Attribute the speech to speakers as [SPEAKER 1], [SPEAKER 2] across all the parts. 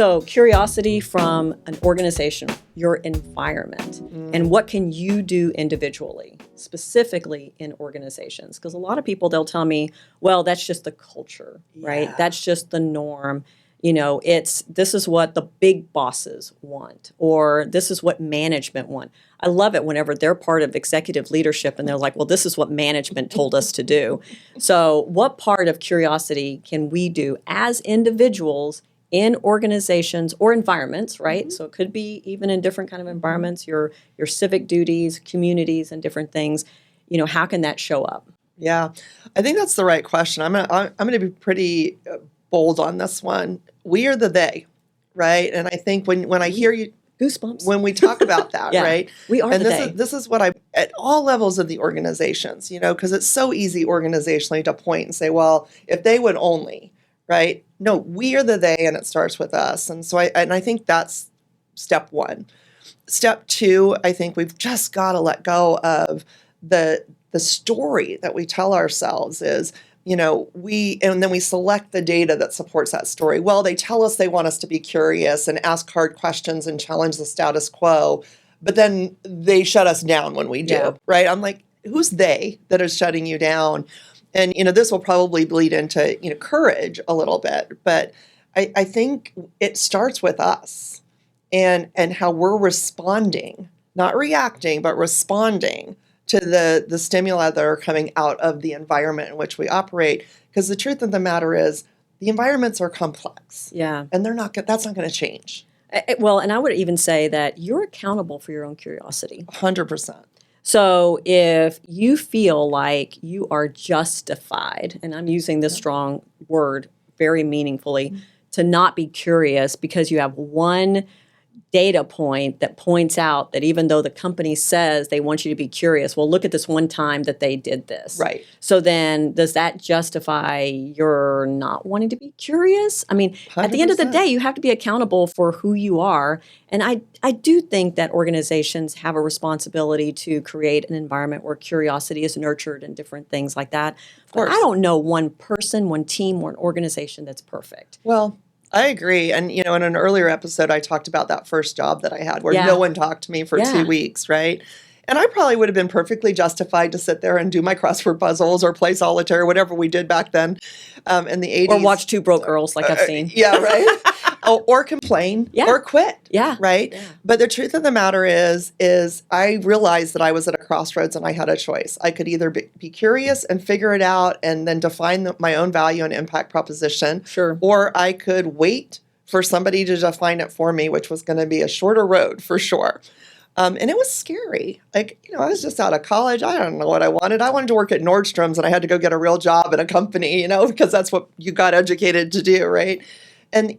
[SPEAKER 1] So curiosity from an organization, your environment, and what can you do individually, specifically in organizations? Because a lot of people, they'll tell me, well, that's just the culture, right? That's just the norm. This is what the big bosses want, or this is what management want. I love it whenever they're part of executive leadership and they're like, well, this is what management told us to do. So what part of curiosity can we do as individuals in organizations or environments, right? So it could be even in different kind of environments, your civic duties, communities, and different things. How can that show up?
[SPEAKER 2] Yeah, I think that's the right question. I'm gonna be pretty bold on this one. We are the they, right? And I think when I hear you,
[SPEAKER 1] goosebumps
[SPEAKER 2] when we talk about that,
[SPEAKER 1] yeah,
[SPEAKER 2] right?
[SPEAKER 1] We are
[SPEAKER 2] and
[SPEAKER 1] the they.
[SPEAKER 2] This is what I at all levels of the organizations, because it's so easy organizationally to point and say, well, if they would only. Right? No, we are the they, and it starts with us. And so I think that's step one. Step two, I think we've just got to let go of the story that we tell ourselves is, and then we select the data that supports that story. Well, they tell us they want us to be curious and ask hard questions and challenge the status quo, but then they shut us down when we do, right? I'm like, who's they that is shutting you down? And, this will probably bleed into, courage a little bit. But I think it starts with us and how we're responding, not reacting, but responding to the stimuli that are coming out of the environment in which we operate. Because the truth of the matter is the environments are complex.
[SPEAKER 1] Yeah.
[SPEAKER 2] And that's not going to change.
[SPEAKER 1] Well, and I would even say that you're accountable for your own curiosity.
[SPEAKER 2] 100%.
[SPEAKER 1] So if you feel like you are justified, and I'm using this strong word very meaningfully, to not be curious because you have one data point that points out that even though the company says they want you to be curious, well, look at this one time that they did this.
[SPEAKER 2] Right.
[SPEAKER 1] So then does that justify your not wanting to be curious? I mean, 100%. At the end of the day, you have to be accountable for who you are. And I do think that organizations have a responsibility to create an environment where curiosity is nurtured and different things like that. But I don't know one person, one team, or an organization that's perfect.
[SPEAKER 2] Well, I agree. And, in an earlier episode, I talked about that first job that I had where no one talked to me for 2 weeks, right? And I probably would have been perfectly justified to sit there and do my crossword puzzles or play solitaire, whatever we did back then in the 80s.
[SPEAKER 1] Or watch Two Broke Girls like I've seen.
[SPEAKER 2] Yeah, right? Or complain or quit.
[SPEAKER 1] Yeah.
[SPEAKER 2] Right?
[SPEAKER 1] Yeah.
[SPEAKER 2] But the truth of the matter is I realized that I was at a crossroads and I had a choice. I could either be curious and figure it out and then define my own value and impact proposition.
[SPEAKER 1] Sure.
[SPEAKER 2] Or I could wait for somebody to define it for me, which was going to be a shorter road for sure. And it was scary. I was just out of college. I don't know what I wanted. I wanted to work at Nordstrom's and I had to go get a real job at a company, because that's what you got educated to do, right? And,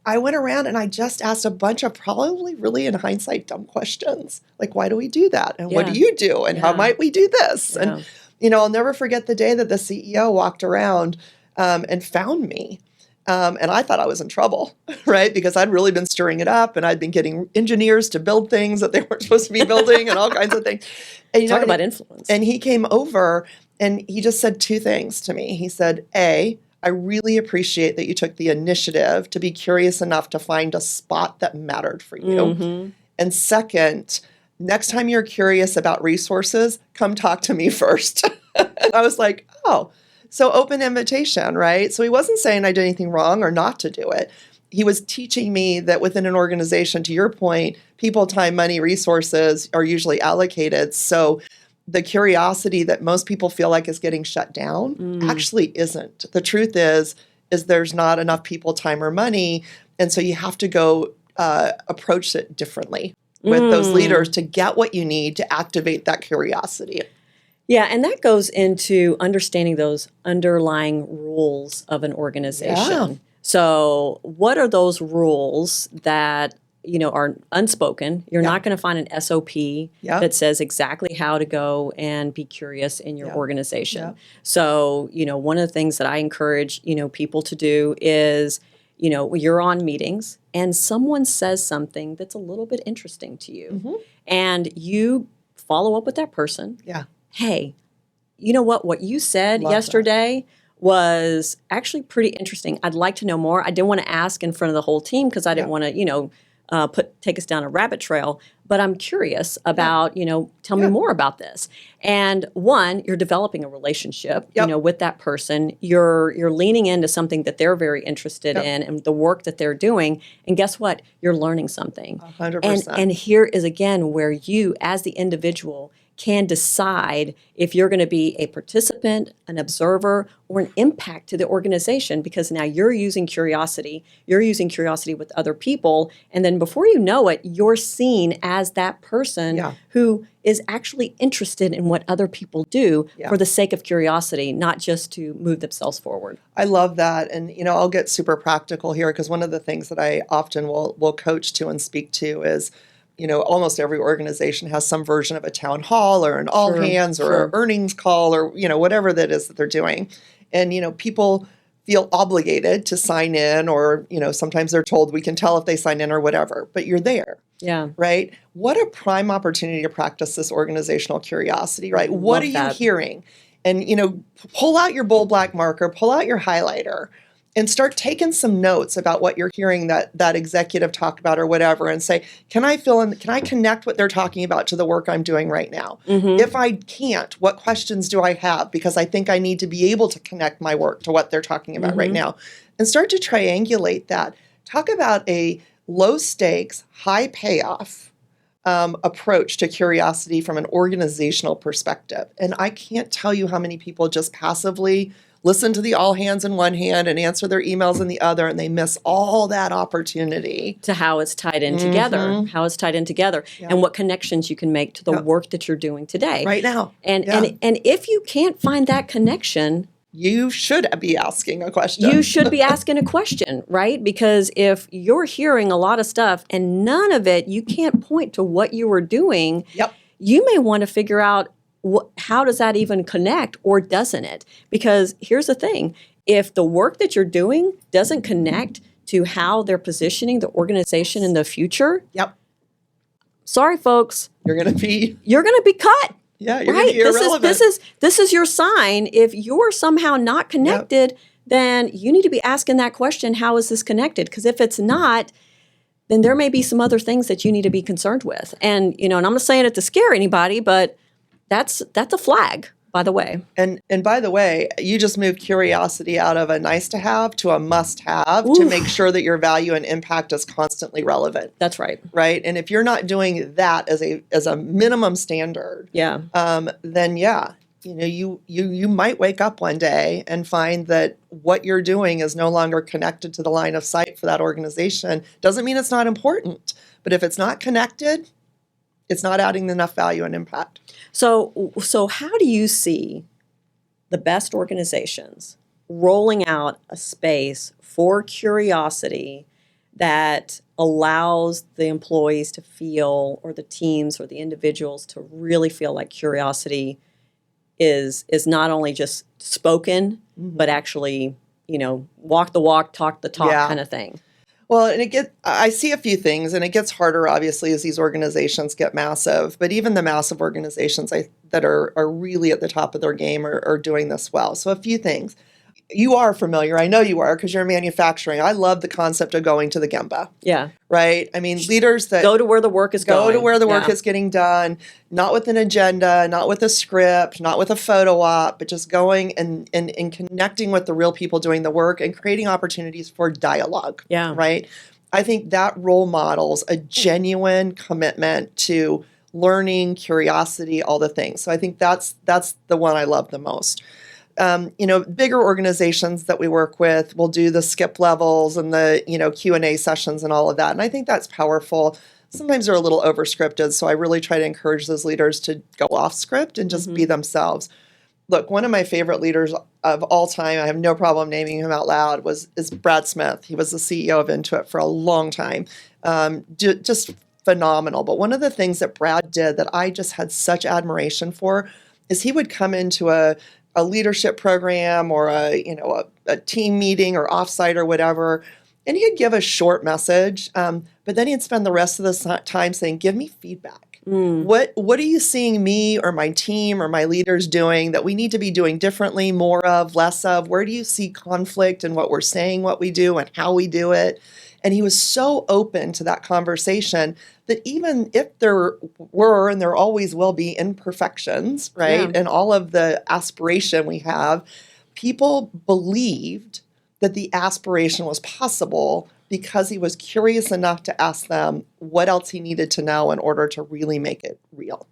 [SPEAKER 2] I went around and I just asked a bunch of probably really in hindsight dumb questions. Like, why do we do that? And what do you do? And how might we do this?
[SPEAKER 1] Yeah.
[SPEAKER 2] And, I'll never forget the day that the CEO walked around and found me. And I thought I was in trouble, right? Because I'd really been stirring it up and I'd been getting engineers to build things that they weren't supposed to be building and all kinds of things. And,
[SPEAKER 1] Talk about influence.
[SPEAKER 2] And he came over and he just said 2 things to me. He said, A, I really appreciate that you took the initiative to be curious enough to find a spot that mattered for you. Mm-hmm. And second, next time you're curious about resources, come talk to me first. And I was like, oh. So open invitation, right? So he wasn't saying I did anything wrong or not to do it. He was teaching me that within an organization, to your point, people, time, money, resources are usually allocated. So the curiosity that most people feel like is getting shut down actually isn't. The truth is there's not enough people, time, or money. And so you have to go approach it differently with those leaders to get what you need to activate that curiosity.
[SPEAKER 1] Yeah, and that goes into understanding those underlying rules of an organization. Yeah. So what are those rules that, are unspoken? You're not going to find an SOP that says exactly how to go and be curious in your organization. Yeah. So, one of the things that I encourage, people to do is, you're on meetings and someone says something that's a little bit interesting to you. And you follow up with that person.
[SPEAKER 2] Yeah.
[SPEAKER 1] Hey, you know what you said yesterday was actually pretty interesting. I'd like to know more. I didn't want to ask in front of the whole team because I didn't want to, take us down a rabbit trail. But I'm curious about, tell me more about this. And one, you're developing a relationship, with that person. You're leaning into something that they're very interested in and the work that they're doing. And guess what? You're learning something.
[SPEAKER 2] 100%.
[SPEAKER 1] And here is again where you, as the individual, can decide if you're going to be a participant, an observer, or an impact to the organization, because now you're using curiosity with other people, and then before you know it, you're seen as that person who is actually interested in what other people do for the sake of curiosity, not just to move themselves forward.
[SPEAKER 2] I love that. And, I'll get super practical here because one of the things that I often will coach to and speak to is, almost every organization has some version of a town hall or an all hands or an earnings call or, whatever that is that they're doing. And, people feel obligated to sign in or, sometimes they're told we can tell if they sign in or whatever, but you're there.
[SPEAKER 1] Yeah.
[SPEAKER 2] Right? What a prime opportunity to practice this organizational curiosity, right? What are you hearing? And, pull out your bold black marker, pull out your highlighter, and start taking some notes about what you're hearing that executive talked about or whatever, and say, can I connect what they're talking about to the work I'm doing right now? Mm-hmm. If I can't, what questions do I have? Because I think I need to be able to connect my work to what they're talking about right now. And start to triangulate that. Talk about a low stakes, high payoff approach to curiosity from an organizational perspective. And I can't tell you how many people just passively listen to the all hands in one hand and answer their emails in the other, and they miss all that opportunity.
[SPEAKER 1] To how it's tied in together, and what connections you can make to the work that you're doing today.
[SPEAKER 2] Right now.
[SPEAKER 1] And if you can't find that connection,
[SPEAKER 2] you should be asking a question.
[SPEAKER 1] You should be asking a question, right? Because if you're hearing a lot of stuff and none of it, you can't point to what you were doing, you may want to figure out how does that even connect, or doesn't it? Because here's the thing. If the work that you're doing doesn't connect to how they're positioning the organization in the future, sorry, folks.
[SPEAKER 2] You're going to be
[SPEAKER 1] cut.
[SPEAKER 2] Yeah, you're going to be irrelevant.
[SPEAKER 1] This is your sign. If you're somehow not connected, then you need to be asking that question, how is this connected? Because if it's not, then there may be some other things that you need to be concerned with. And, and I'm not saying it to scare anybody, but that's a flag, by the way.
[SPEAKER 2] And by the way, you just moved curiosity out of a nice to have to a must have to make sure that your value and impact is constantly relevant.
[SPEAKER 1] That's right.
[SPEAKER 2] Right. And if you're not doing that as a minimum standard, then you might wake up one day and find that what you're doing is no longer connected to the line of sight for that organization. Doesn't mean it's not important, but if it's not connected, it's not adding enough value and impact.
[SPEAKER 1] So how do you see the best organizations rolling out a space for curiosity that allows the employees to feel, or the teams or the individuals to really feel like curiosity is not only just spoken, but actually, walk the walk, talk the talk kind of thing?
[SPEAKER 2] Well, and I see a few things, and it gets harder, obviously, as these organizations get massive. But even the massive organizations that are really at the top of their game are doing this well. So a few things. You are familiar. I know you are because you're in manufacturing. I love the concept of going to the Gemba.
[SPEAKER 1] Yeah.
[SPEAKER 2] Right? I mean, leaders that
[SPEAKER 1] go to where the work is going.
[SPEAKER 2] Go to where the work is getting done, not with an agenda, not with a script, not with a photo op, but just going and connecting with the real people doing the work and creating opportunities for dialogue.
[SPEAKER 1] Yeah.
[SPEAKER 2] Right? I think that role models a genuine commitment to learning, curiosity, all the things. So I think that's the one I love the most. Bigger organizations that we work with will do the skip levels and the, Q&A sessions and all of that. And I think that's powerful. Sometimes they're a little over-scripted, so I really try to encourage those leaders to go off script and just be themselves. Look, one of my favorite leaders of all time, I have no problem naming him out loud, is Brad Smith. He was the CEO of Intuit for a long time. Just phenomenal. But one of the things that Brad did that I just had such admiration for is he would come into a leadership program or a team meeting or offsite or whatever, and he'd give a short message, but then he'd spend the rest of the time saying, give me feedback. What are you seeing me or my team or my leaders doing that we need to be doing differently, more of, less of? Where do you see conflict in what we're saying, what we do, and how we do it? And he was so open to that conversation that even if there were, and there always will be, imperfections, right?
[SPEAKER 1] Yeah.
[SPEAKER 2] And all of the aspiration we have, people believed that the aspiration was possible because he was curious enough to ask them what else he needed to know in order to really make it real.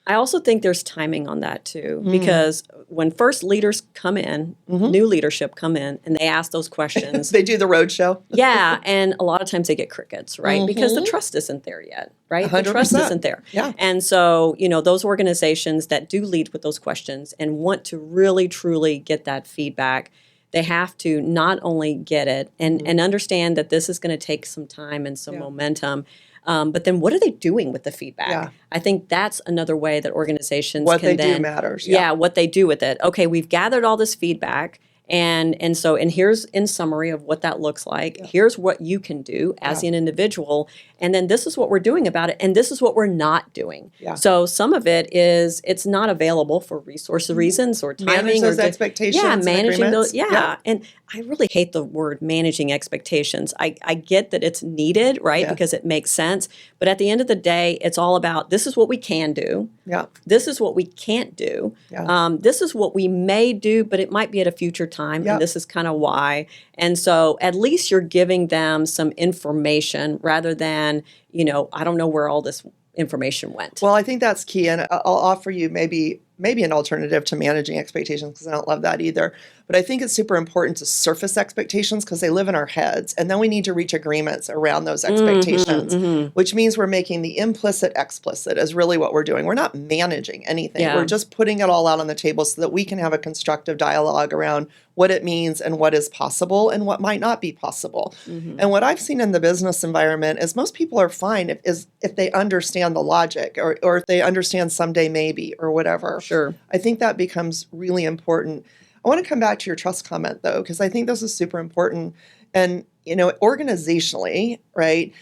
[SPEAKER 1] I also think there's timing on that too, because when first leaders come in, new leadership come in, and they ask those questions.
[SPEAKER 2] They do the roadshow.
[SPEAKER 1] Yeah, and a lot of times they get crickets, right? Because the trust isn't there yet, right? The
[SPEAKER 2] 100%.
[SPEAKER 1] trust isn't there.
[SPEAKER 2] Yeah.
[SPEAKER 1] And so, those organizations that do lead with those questions and want to really, truly get that feedback, they have to not only get it and understand that this is going to take some time and some momentum, but then what are they doing with the feedback?
[SPEAKER 2] Yeah.
[SPEAKER 1] I think that's another way that organizations
[SPEAKER 2] What
[SPEAKER 1] can
[SPEAKER 2] they
[SPEAKER 1] then,
[SPEAKER 2] do matters.
[SPEAKER 1] Yeah, what they do with it. Okay, we've gathered all this feedback. And here's in summary of what that looks like. Yeah. Here's what you can do as an individual. And then this is what we're doing about it. And this is what we're not doing. Yeah. So some of it is it's not available for resource reasons or timing.
[SPEAKER 2] Manage those expectations.
[SPEAKER 1] Yeah, managing those.
[SPEAKER 2] Yeah.
[SPEAKER 1] Yeah. And I really hate the word managing expectations. I get that it's needed, right? Because it makes sense. But at the end of the day, it's all about this is what we can do.
[SPEAKER 2] Yeah.
[SPEAKER 1] This is what we can't do. Yeah. This is what we may do, but it might be at a future time. And this is kind of why. And so at least you're giving them some information rather than, I don't know where all this information went.
[SPEAKER 2] Well, I think that's key. And I'll offer you maybe an alternative to managing expectations because I don't love that either. But I think it's super important to surface expectations because they live in our heads. And then we need to reach agreements around those expectations, which means we're making the implicit explicit is really what we're doing. We're not managing anything. Yeah. We're just putting it all out on the table so that we can have a constructive dialogue around what it means and what is possible and what might not be possible. And what I've seen in the business environment is most people are fine if they understand the logic or if they understand someday maybe or whatever.
[SPEAKER 1] Sure.
[SPEAKER 2] I think that becomes really important. I want to come back to your trust comment, though, because I think this is super important. And, organizationally, right,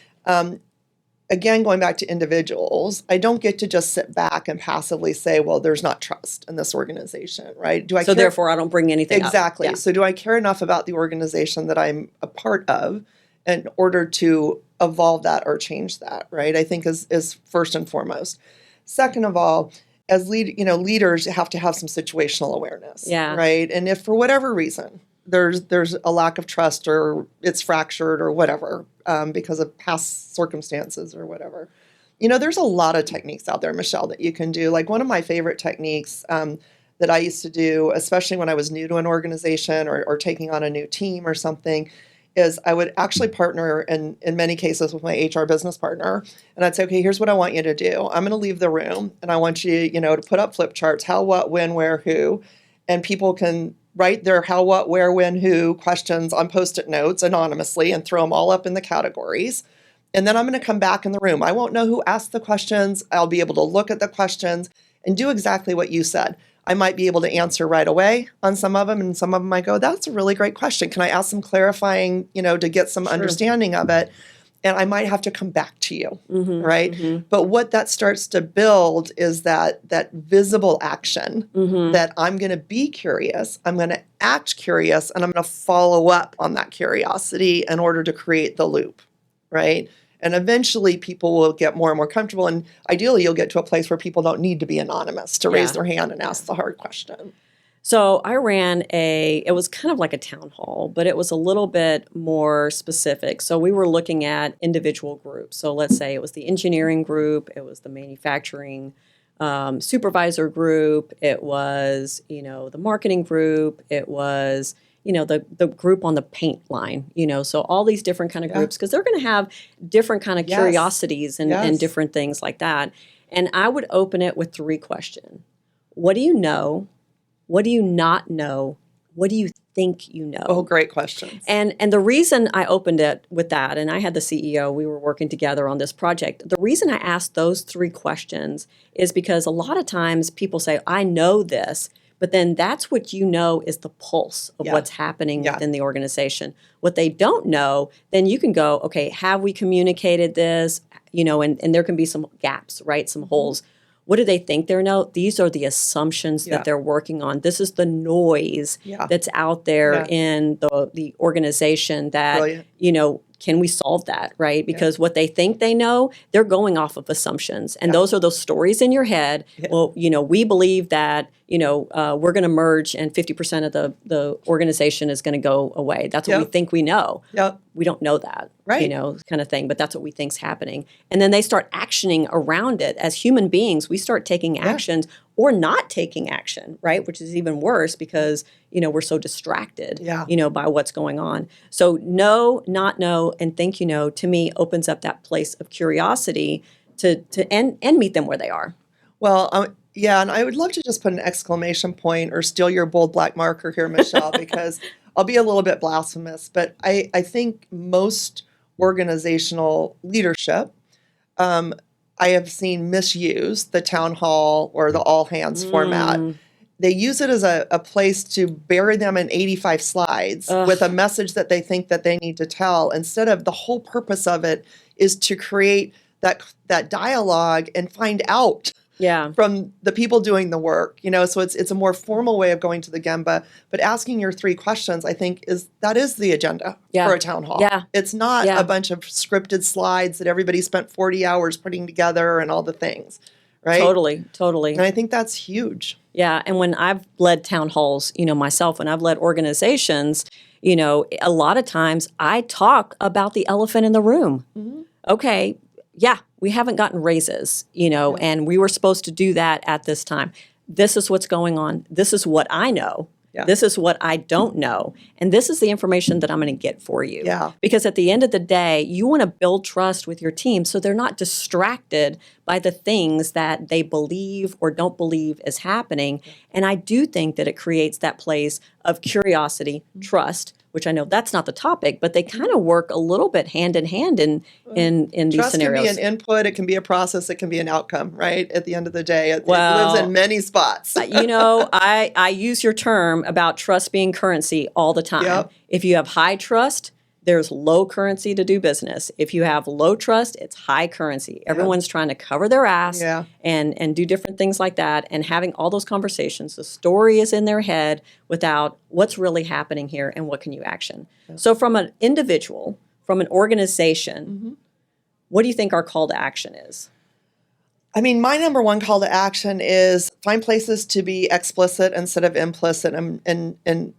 [SPEAKER 2] again, going back to individuals, I don't get to just sit back and passively say, well, there's not trust in this organization, right?
[SPEAKER 1] So therefore, I don't bring anything up.
[SPEAKER 2] Exactly.
[SPEAKER 1] Yeah.
[SPEAKER 2] So do I care enough about the organization that I'm a part of in order to evolve that or change that, right? I think is first and foremost. Second of all, as leaders have to have some situational awareness, right? And if for whatever reason there's a lack of trust or it's fractured or whatever because of past circumstances or whatever, there's a lot of techniques out there, Michelle, that you can do. Like one of my favorite techniques that I used to do, especially when I was new to an organization or taking on a new team or something, is I would actually partner in many cases with my HR business partner. And I'd say, okay, here's what I want you to do. I'm going to leave the room and I want you, to put up flip charts, how, what, when, where, who, and people can write their how, what, where, when, who questions on Post-it notes anonymously and throw them all up in the categories. And then I'm going to come back in the room. I won't know who asked the questions. I'll be able to look at the questions and do exactly what you said. I might be able to answer right away on some of them, and some of them might go, that's a really great question. Can I ask some clarifying, to get some understanding of it? And I might have to come back to you, right? But what that starts to build is that visible action that I'm going to be curious, I'm going to act curious, and I'm going to follow up on that curiosity in order to create the loop, right? And eventually people will get more and more comfortable. And ideally, you'll get to a place where people don't need to be anonymous to raise their hand and ask the hard question.
[SPEAKER 1] So I ran it was kind of like a town hall, but it was a little bit more specific. So we were looking at individual groups. So let's say it was the engineering group, it was the manufacturing supervisor group, it was, the marketing group, it was the group on the paint line, so all these different kind of groups, because they're going to have different kind of curiosities and different things like that. And I would open it with 3 questions. What do you know? What do you not know? What do you think you know?
[SPEAKER 2] Oh, great questions.
[SPEAKER 1] And the reason I opened it with that, and I had the CEO, we were working together on this project. The reason I asked those 3 questions is because a lot of times people say, I know this, But then that's what you know is the pulse of what's happening within the organization. What they don't know, then you can go, okay, have we communicated this? And there can be some gaps, right? Some holes. What do they think they know? These are the assumptions that they're working on. This is the noise that's out there in the organization that,
[SPEAKER 2] Brilliant.
[SPEAKER 1] Can we solve that, right? Because what they think they know, they're going off of assumptions. And those are those stories in your head. Yeah. Well, we believe that, we're going to merge and 50% of the organization is going to go away. That's what we think we know.
[SPEAKER 2] Yep.
[SPEAKER 1] We don't know that,
[SPEAKER 2] right.
[SPEAKER 1] Kind of thing. But that's what we think's happening. And then they start actioning around it. As human beings, we start taking actions or not taking action, right? Which is even worse because, we're so distracted, by what's going on. So know, not know, and think you know, to me, opens up that place of curiosity to and meet them where they are.
[SPEAKER 2] Well, and I would love to just put an exclamation point or steal your bold black marker here, Michelle, because I'll be a little bit blasphemous, but I think most organizational leadership, I have seen misuse the town hall or the all hands format. They use it as a place to bury them in 85 slides with a message that they think that they need to tell, instead of the whole purpose of it is to create that dialogue and find out from the people doing the work, so it's a more formal way of going to the Gemba, but asking your 3 questions, I think that is the agenda for a town hall.
[SPEAKER 1] Yeah.
[SPEAKER 2] It's not a bunch of scripted slides that everybody spent 40 hours putting together and all the things, right?
[SPEAKER 1] Totally.
[SPEAKER 2] And I think that's huge.
[SPEAKER 1] Yeah. And when I've led town halls, myself, when I've led organizations, a lot of times I talk about the elephant in the room. Okay. Yeah, we haven't gotten raises, and we were supposed to do that at this time. This is what's going on. This is what I know. Yeah. This is what I don't know. And this is the information that I'm going to get for you.
[SPEAKER 2] Yeah.
[SPEAKER 1] Because at the end of the day, you want to build trust with your team so they're not distracted by the things that they believe or don't believe is happening. And I do think that it creates that place of curiosity, trust, which I know that's not the topic, but they kind of work a little bit hand in hand in these
[SPEAKER 2] trust
[SPEAKER 1] scenarios.
[SPEAKER 2] Trust can be an input, it can be a process, it can be an outcome, right? At the end of the day, it lives in many spots.
[SPEAKER 1] I use your term about trust being currency all the time.
[SPEAKER 2] Yep.
[SPEAKER 1] If you have high trust, there's low currency to do business. If you have low trust, it's high currency. Everyone's trying to cover their ass and do different things like that. And having all those conversations, the story is in their head without what's really happening here and what can you action. Yeah. So from an individual, from an organization, what do you think our call to action is?
[SPEAKER 2] I mean, my number one call to action is find places to be explicit instead of implicit and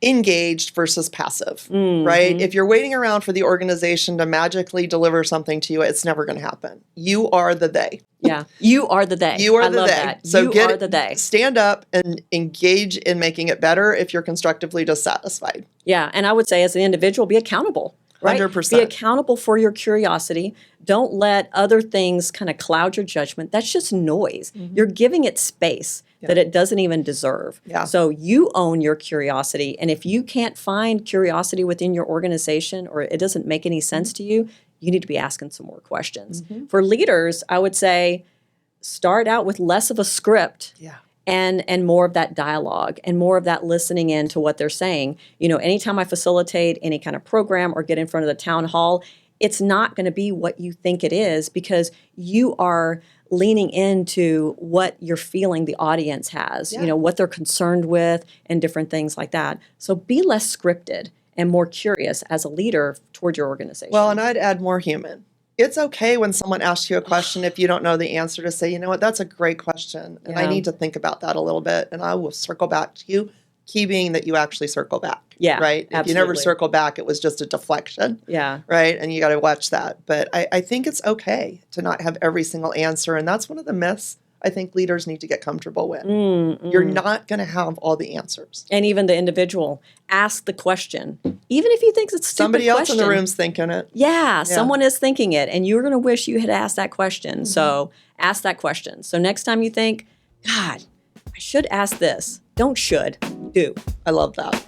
[SPEAKER 2] engaged versus passive, right? If you're waiting around for the organization to magically deliver something to you, it's never going to happen. You are the they.
[SPEAKER 1] Yeah, you are the they.
[SPEAKER 2] You are
[SPEAKER 1] I
[SPEAKER 2] the
[SPEAKER 1] love
[SPEAKER 2] they.
[SPEAKER 1] That.
[SPEAKER 2] So
[SPEAKER 1] you are the they.
[SPEAKER 2] Stand up and engage in making it better if you're constructively dissatisfied.
[SPEAKER 1] Yeah, and I would say as an individual, be accountable. Right?
[SPEAKER 2] 100%.
[SPEAKER 1] Be accountable for your curiosity. Don't let other things kind of cloud your judgment. That's just noise. You're giving it space that it doesn't even deserve.
[SPEAKER 2] Yeah.
[SPEAKER 1] So you own your curiosity. And if you can't find curiosity within your organization or it doesn't make any sense to you, you need to be asking some more questions. For leaders, I would say start out with less of a script.
[SPEAKER 2] Yeah.
[SPEAKER 1] And more of that dialogue and more of that listening in to what they're saying. Anytime I facilitate any kind of program or get in front of the town hall, it's not going to be what you think it is because you are leaning into what you're feeling the audience has, what they're concerned with and different things like that. So be less scripted and more curious as a leader toward your organization.
[SPEAKER 2] Well, and I'd add more human. It's okay when someone asks you a question, if you don't know the answer, to say, you know what, that's a great question. And I need to think about that a little bit. And I will circle back to you, key being that you actually circle back.
[SPEAKER 1] Yeah,
[SPEAKER 2] right?
[SPEAKER 1] Absolutely.
[SPEAKER 2] If you never circle back, it was just a deflection.
[SPEAKER 1] Yeah.
[SPEAKER 2] Right? And you got to watch that. But I think it's okay to not have every single answer. And that's one of the myths I think leaders need to get comfortable with. You're not going to have all the answers.
[SPEAKER 1] And even the individual, ask the question. Even if you think it's a stupid
[SPEAKER 2] Somebody else
[SPEAKER 1] question,
[SPEAKER 2] in the room's thinking it.
[SPEAKER 1] Yeah, someone is thinking it. And you're going to wish you had asked that question. So ask that question. So next time you think, God, I should ask this. Don't should. Do.
[SPEAKER 2] I love that.